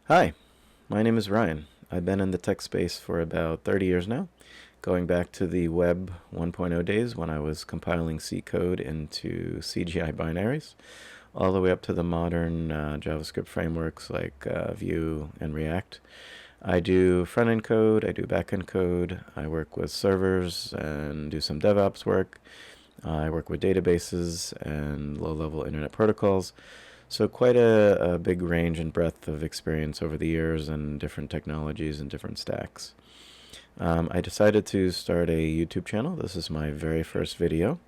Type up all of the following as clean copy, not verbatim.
Hi, my name is Ryan. I've been in the tech space for about 30 years now, going back to the Web 1.0 days when I was compiling C code into CGI binaries, all the way up to the modern JavaScript frameworks like Vue and React. I do front end code, I do back end code, I work with servers and do some DevOps work. I work with databases and low level internet protocols. So, quite a big range and breadth of experience over the years and different technologies and different stacks. I decided to start a YouTube channel. This is my very first video.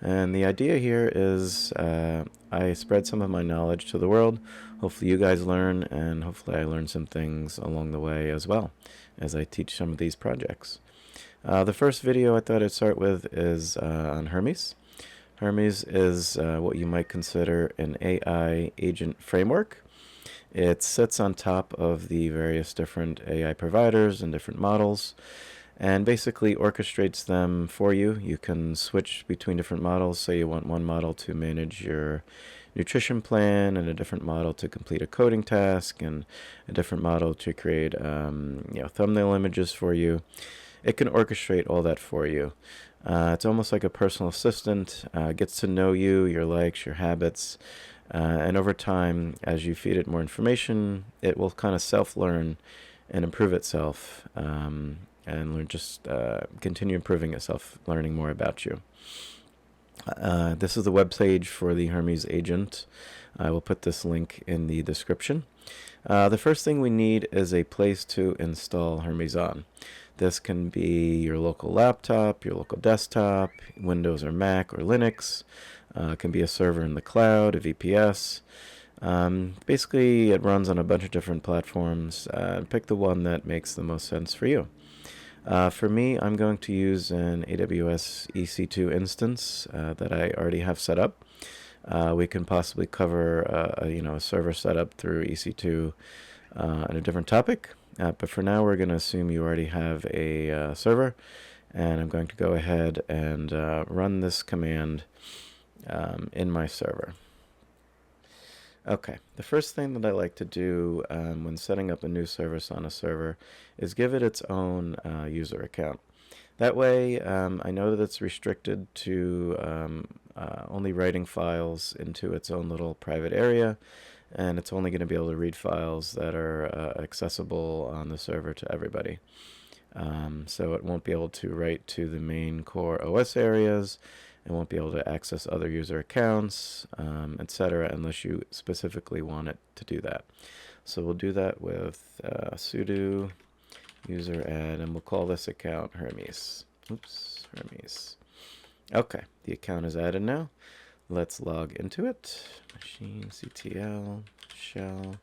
And the idea here is I spread some of my knowledge to the world. Hopefully, you guys learn, and hopefully, I learn some things along the way as well as I teach some of these projects. The first video I thought I'd start with is on Hermes. Hermes is what you might consider an AI agent framework. It sits on top of the various different AI providers and different models and basically orchestrates them for you. You can switch between different models. Say you want one model to manage your nutrition plan, and a different model to complete a coding task, and a different model to create thumbnail images for you. It can orchestrate all that for you. It's almost like a personal assistant. Gets to know you, your likes, your habits, and over time, as you feed it more information, it will kind of self-learn and improve itself, and just continue improving itself, learning more about you. This is the web page for the Hermes Agent. I will put this link in the description. The first thing we need is a place to install Hermes on. This can be your local laptop, your local desktop, Windows or Mac or Linux. It can be a server in the cloud, a VPS. Basically, it runs on a bunch of different platforms. Pick the one that makes the most sense for you. For me, I'm going to use an AWS EC2 instance that I already have set up. We can possibly cover a server setup through EC2 on a different topic. But for now, we're going to assume you already have a server, and I'm going to go ahead and run this command in my server. Okay, the first thing that I like to do when setting up a new service on a server is give it its own user account. That way, I know that it's restricted to only writing files into its own little private area, and it's only going to be able to read files that are accessible on the server to everybody. So it won't be able to write to the main core OS areas. It won't be able to access other user accounts, etc., unless you specifically want it to do that. So we'll do that with sudo user add, and we'll call this account Hermes. Oops, Hermes. Okay, the account is added now. Let's log into it. Machine ctl shell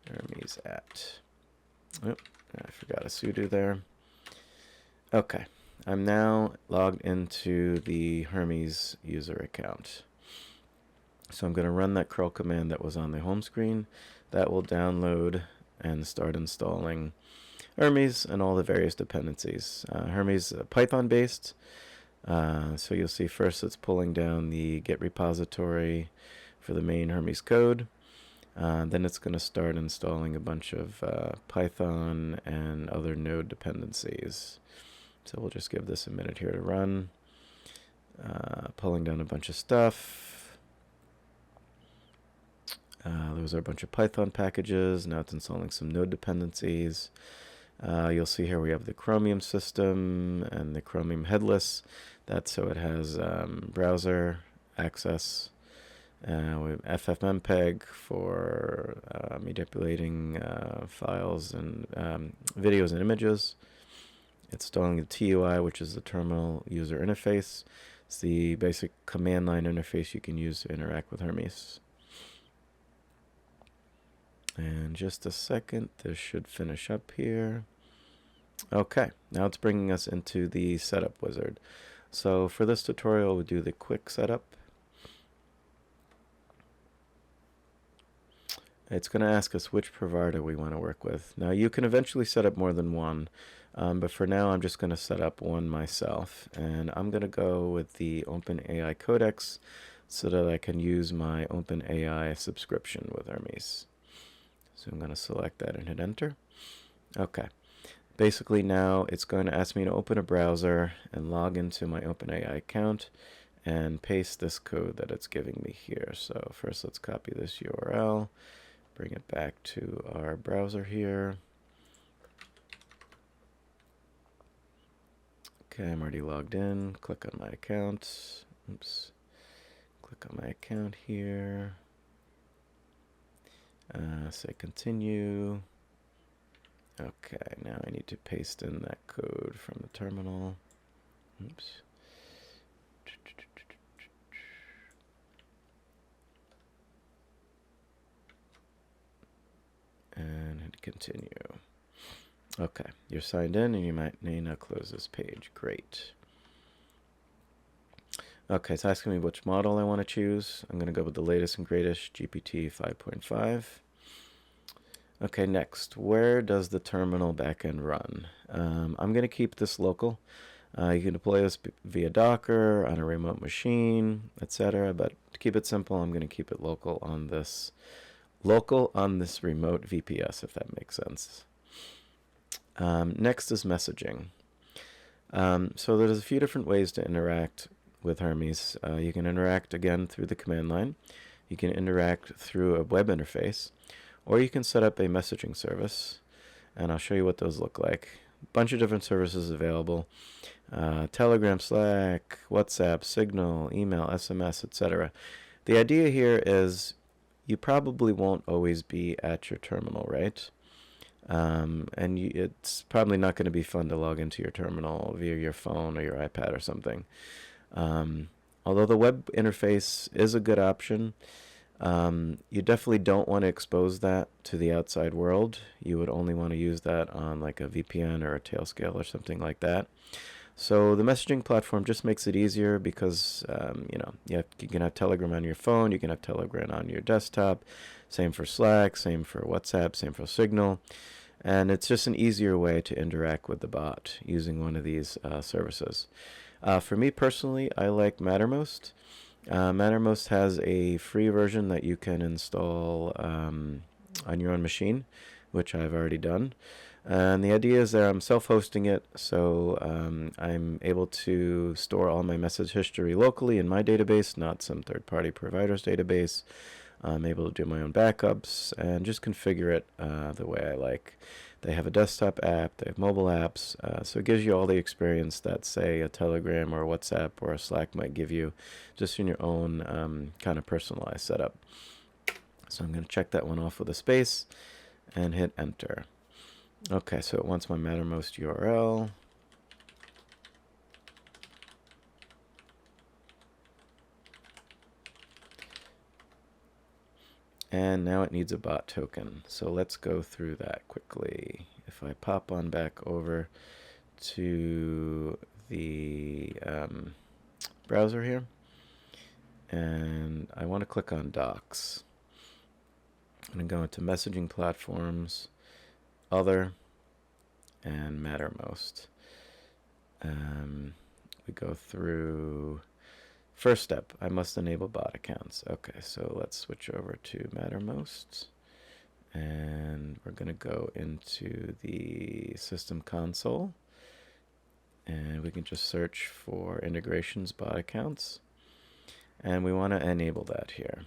Hermes at. Oh, I forgot a sudo there. Okay, I'm now logged into the Hermes user account. So I'm going to run that curl command that was on the home screen. That will download and start installing Hermes and all the various dependencies. Hermes Python based. So you'll see first it's pulling down the Git repository for the main Hermes code. Then it's going to start installing a bunch of Python and other node dependencies. So we'll just give this a minute here to run. Pulling down a bunch of stuff. Those are a bunch of Python packages. Now it's installing some node dependencies. You'll see here we have the Chromium system and the Chromium headless. That's so it has browser access. We have FFmpeg for manipulating files and videos and images. It's installing the TUI, which is the terminal user interface. It's the basic command line interface you can use to interact with Hermes. And just a second, this should finish up here. Okay, now it's bringing us into the setup wizard. So for this tutorial, we'll do the quick setup. It's going to ask us which provider we want to work with. Now you can eventually set up more than one, but for now I'm just going to set up one myself. And I'm going to go with the OpenAI Codex so that I can use my OpenAI subscription with Hermes. So I'm going to select that and hit enter. Okay. Basically now it's going to ask me to open a browser and log into my OpenAI account and paste this code that it's giving me here. So first let's copy this URL, bring it back to our browser here. Okay, I'm already logged in. Click on my account. Oops. Click on my account here. Say continue. Okay, now I need to paste in that code from the terminal. Oops. And hit continue. Okay, you're signed in and you may now close this page. Great. Okay, it's asking me which model I want to choose. I'm going to go with the latest and greatest, GPT 5.5. Okay, next, where does the terminal backend run? I'm going to keep this local. You can deploy this via Docker, on a remote machine, etc. But to keep it simple, I'm going to keep it local on this remote VPS, if that makes sense. Next is messaging. So there's a few different ways to interact with Hermes. You can interact again through the command line. You can interact through a web interface, or you can set up a messaging service, and I'll show you what those look like. A bunch of different services available. Telegram, Slack, WhatsApp, Signal, email, SMS, etc. The idea here is you probably won't always be at your terminal, right? It's probably not going to be fun to log into your terminal via your phone or your iPad or something. Although the web interface is a good option, you definitely don't want to expose that to the outside world. You would only want to use that on like a VPN or a Tailscale or something like that. So the messaging platform just makes it easier because you can have Telegram on your phone, you can have Telegram on your desktop. Same for Slack, same for WhatsApp, same for Signal. And it's just an easier way to interact with the bot using one of these services. For me personally, I like Mattermost. Mattermost has a free version that you can install on your own machine, which I've already done. And the idea is that I'm self-hosting it, so I'm able to store all my message history locally in my database, not some third-party provider's database. I'm able to do my own backups and just configure it the way I like. They have a desktop app, they have mobile apps, so it gives you all the experience that, say, a Telegram or WhatsApp or a Slack might give you, just in your own kind of personalized setup. So I'm going to check that one off with a space and hit enter. Okay, so it wants my Mattermost URL. And now it needs a bot token. So let's go through that quickly. If I pop on back over to the browser here, and I want to click on Docs. I'm going to go into Messaging Platforms, Other, and Mattermost. We go through... First step, I must enable bot accounts. Okay, so let's switch over to Mattermost. And we're going to go into the system console. And we can just search for integrations bot accounts. And we want to enable that here.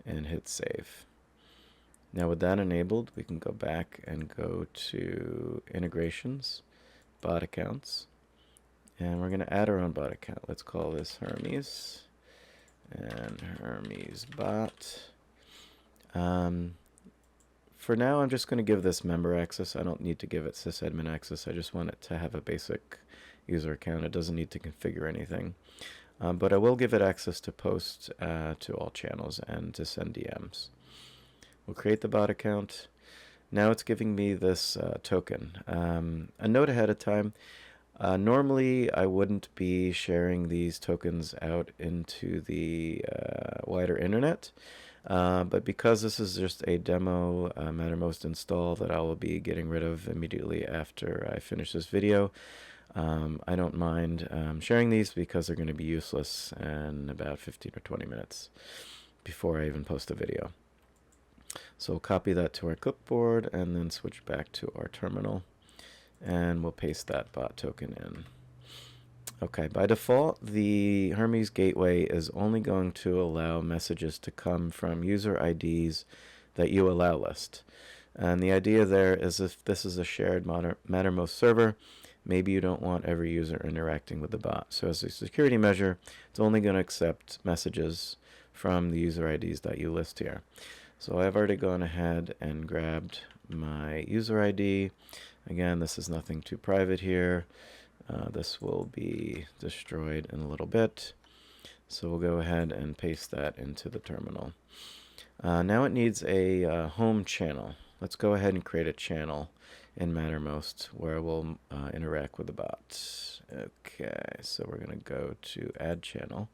And hit save. Now with that enabled, we can go back and go to integrations, bot accounts. And we're going to add our own bot account. Let's call this Hermes and Hermes bot. For now, I'm just going to give this member access. I don't need to give it sysadmin access. I just want it to have a basic user account. It doesn't need to configure anything. But I will give it access to post to all channels and to send DMs. We'll create the bot account. Now it's giving me this token. A note ahead of time. Normally, I wouldn't be sharing these tokens out into the wider internet, but because this is just a demo Mattermost install that I will be getting rid of immediately after I finish this video, I don't mind sharing these because they're going to be useless in about 15 or 20 minutes before I even post a video. So we'll copy that to our clipboard and then switch back to our terminal, and we'll paste that bot token in. Okay, by default, the Hermes gateway is only going to allow messages to come from user IDs that you allow list. And the idea there is if this is a shared Mattermost server, maybe you don't want every user interacting with the bot. So as a security measure, it's only going to accept messages from the user IDs that you list here. So I've already gone ahead and grabbed my user ID. Again, this is nothing too private here. This will be destroyed in a little bit. So we'll go ahead and paste that into the terminal. Now it needs a home channel. Let's go ahead and create a channel in Mattermost where we'll interact with the bot. Okay, so we're going to go to Add Channel,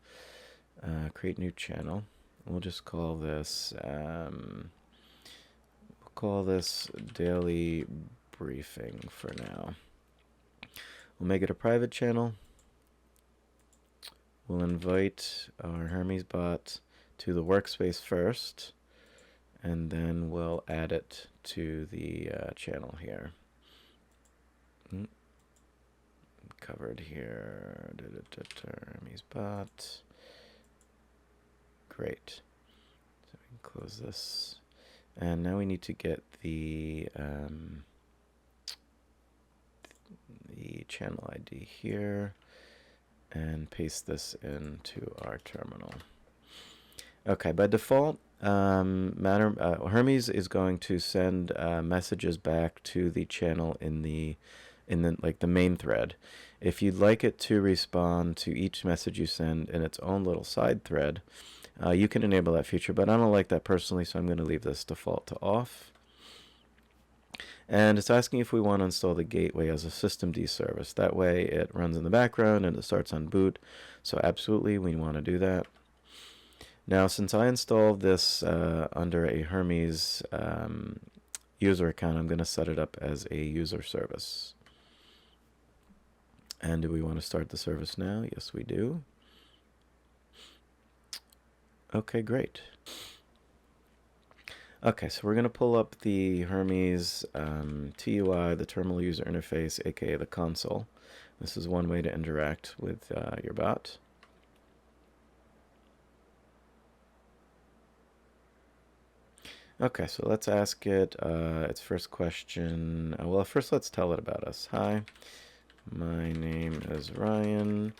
create new channel. We'll just call this Daily Briefing for now. We'll make it a private channel. We'll invite our Hermes bot to the workspace first, and then we'll add it to the channel here. Covered here. Hermes bot. Great. So we can close this. And now we need to get the channel ID here and paste this into our terminal. Okay, by default, Hermes is going to send messages back to the channel in the main thread. If you'd like it to respond to each message you send in its own little side thread, you can enable that feature, but I don't like that personally, so I'm going to leave this default to off. And it's asking if we want to install the gateway as a systemd service. That way it runs in the background and it starts on boot. So absolutely we want to do that. Now since I installed this under a Hermes user account, I'm going to set it up as a user service. And do we want to start the service now? Yes, we do. Okay, great. Okay, so we're going to pull up the Hermes TUI, the terminal user interface, aka the console. This is one way to interact with your bot. Okay, so let's ask it its first question. Well, first let's tell it about us. Hi, my name is Ryan.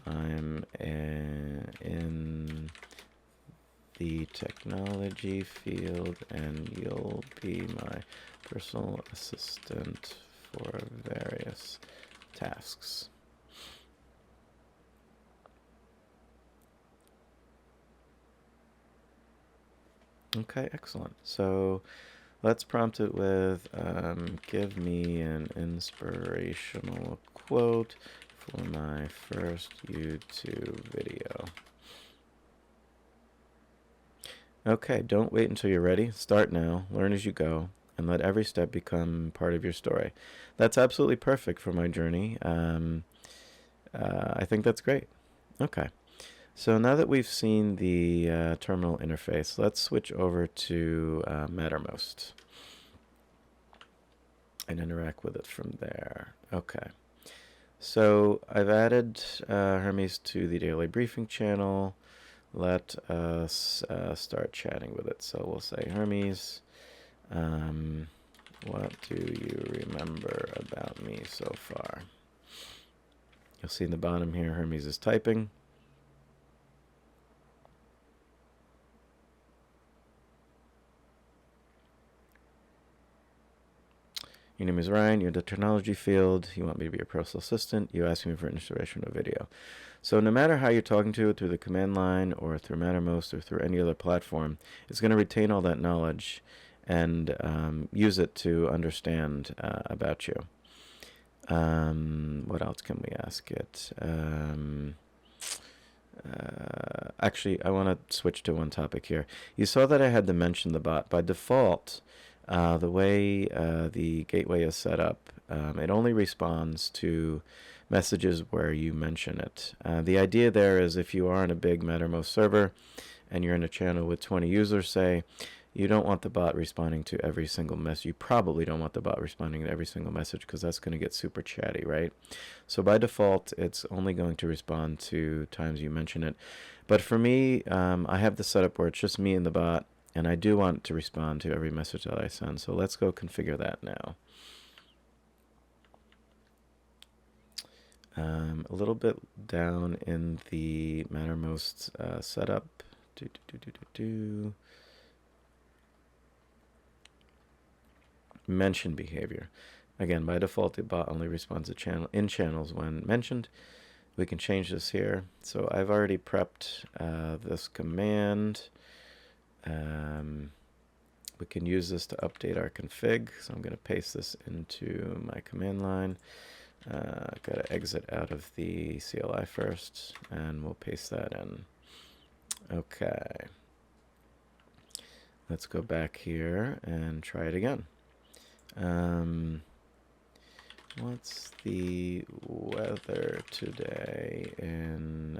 I'm in the technology field, and you'll be my personal assistant for various tasks. Okay, excellent. So let's prompt it with give me an inspirational quote for my first YouTube video. Okay, don't wait until you're ready. Start now, learn as you go, and let every step become part of your story. That's absolutely perfect for my journey. I think that's great. Okay, so now that we've seen the terminal interface, let's switch over to Mattermost and interact with it from there. Okay, so I've added Hermes to the daily briefing channel. Let us start chatting with it. So we'll say, Hermes, what do you remember about me so far? You'll see in the bottom here, Hermes is typing. Your name is Ryan, you're in the technology field, you want me to be your personal assistant, you ask me for an inspiration of video. So no matter how you're talking to it, through the command line or through Mattermost or through any other platform, it's going to retain all that knowledge and use it to understand about you. What else can we ask it? Actually, I want to switch to one topic here. You saw that I had to mention the bot. By default, the way the gateway is set up, it only responds to messages where you mention it. The idea there is if you are on a big Mattermost server and you're in a channel with 20 users, say, You don't want the bot responding to every single message. You probably don't want the bot responding to every single message because that's going to get super chatty, right? So by default, it's only going to respond to times you mention it. But for me, I have the setup where it's just me and the bot, and I do want it to respond to every message that I send. So let's go configure that now. A little bit down in the Mattermost setup. Mention behavior. Again, by default, the bot only responds to in channels when mentioned. We can change this here. So I've already prepped this command. We can use this to update our config. So I'm going to paste this into my command line. Got to exit out of the CLI first, and we'll paste that in. Okay. Let's go back here and try it again. What's the weather today in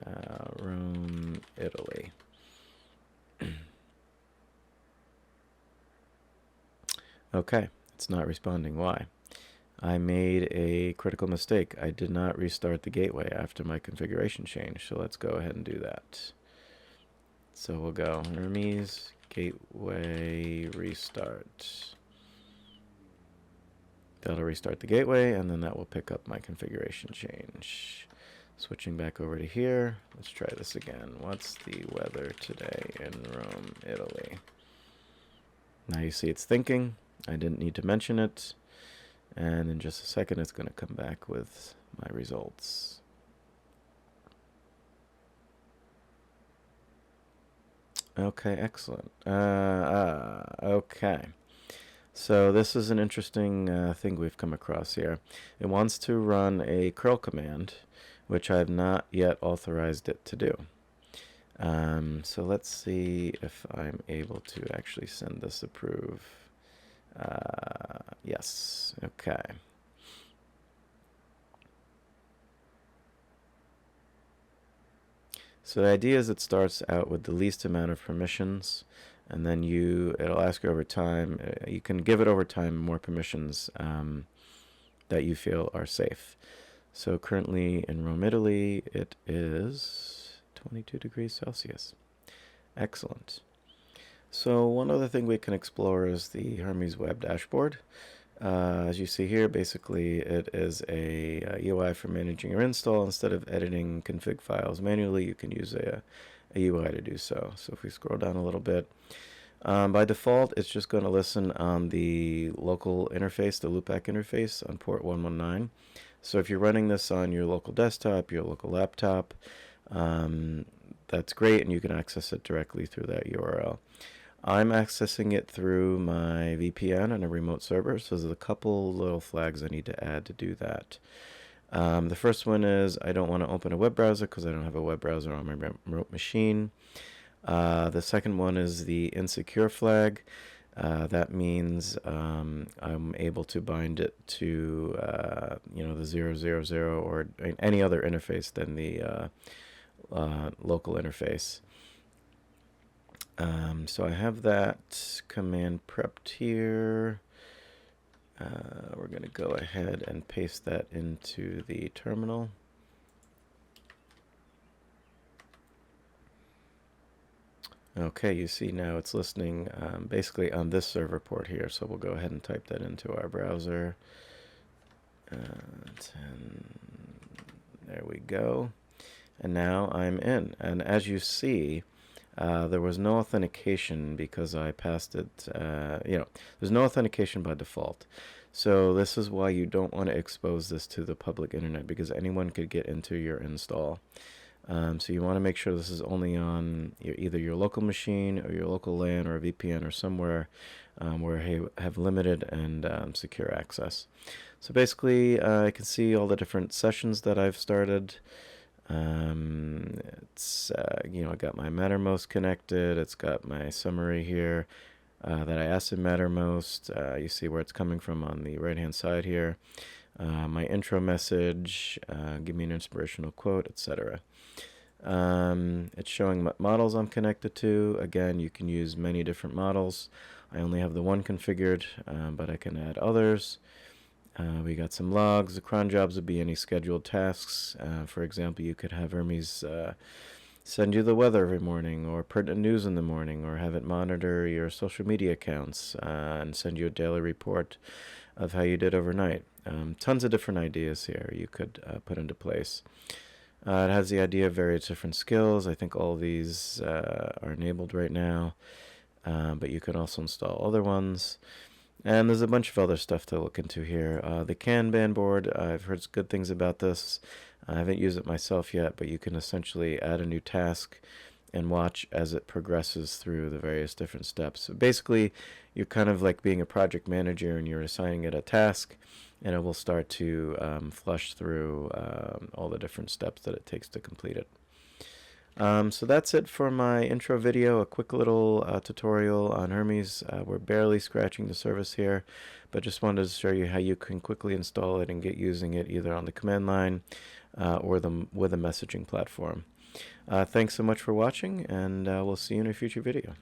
Rome, Italy? Okay, it's not responding. Why? I made a critical mistake. I did not restart the gateway after my configuration change. So let's go ahead and do that. So we'll go Hermes gateway restart. That'll restart the gateway, and then that will pick up my configuration change. Switching back over to here. Let's try this again. What's the weather today in Rome, Italy? Now you see it's thinking. I didn't need to mention it. And in just a second, it's going to come back with my results. Okay, excellent. Okay. So this is an interesting thing we've come across here. It wants to run a curl command, which I've not yet authorized it to do. So let's see if I'm able to actually send this approve. Yes, okay. So the idea is it starts out with the least amount of permissions, and then it'll ask you over time. You can give it over time more permissions that you feel are safe. So currently in Rome, Italy, it is 22 degrees Celsius. Excellent. So one other thing we can explore is the Hermes web dashboard. As you see here, basically it is a UI for managing your install. Instead of editing config files manually, you can use a UI to do so. So if we scroll down a little bit, by default, it's just going to listen on the local interface, the loopback interface on port 119. So if you're running this on your local desktop, your local laptop, that's great, and you can access it directly through that URL. I'm accessing it through my VPN on a remote server, so there's a couple little flags I need to add to do that. The first one is I don't want to open a web browser because I don't have a web browser on my remote machine. The second one is the insecure flag. That means I'm able to bind it to the 000 or any other interface than the local interface. So I have that command prepped here. We're going to go ahead and paste that into the terminal. Okay, you see now it's listening basically on this server port here. So we'll go ahead and type that into our browser. 10, there we go. And now I'm in. And as you see, there was no authentication because I passed it, there's no authentication by default. So this is why you don't want to expose this to the public internet, because anyone could get into your install. So you want to make sure this is only on either your local machine or your local LAN or a VPN or somewhere where you have limited and secure access. So basically, I can see all the different sessions that I've started. It's I got my Mattermost connected. It's got my summary here that I asked in Mattermost. You see where it's coming from on the right hand side here. My intro message, give me an inspirational quote, etc. It's showing what models I'm connected to. Again, you can use many different models. I only have the one configured, but I can add others. We got some logs. The cron jobs would be any scheduled tasks. For example, you could have Hermes send you the weather every morning, or pertinent news in the morning, or have it monitor your social media accounts and send you a daily report of how you did overnight. Tons of different ideas here you could put into place. It has the idea of various different skills. I think all of these are enabled right now, but you can also install other ones. And there's a bunch of other stuff to look into here. The Kanban board, I've heard good things about this. I haven't used it myself yet, but you can essentially add a new task and watch as it progresses through the various different steps. So basically, you're kind of like being a project manager and you're assigning it a task, and it will start to flush through all the different steps that it takes to complete it. So that's it for my intro video, a quick little tutorial on Hermes. We're barely scratching the surface here, but just wanted to show you how you can quickly install it and get using it either on the command line or with a messaging platform. Thanks so much for watching, and we'll see you in a future video.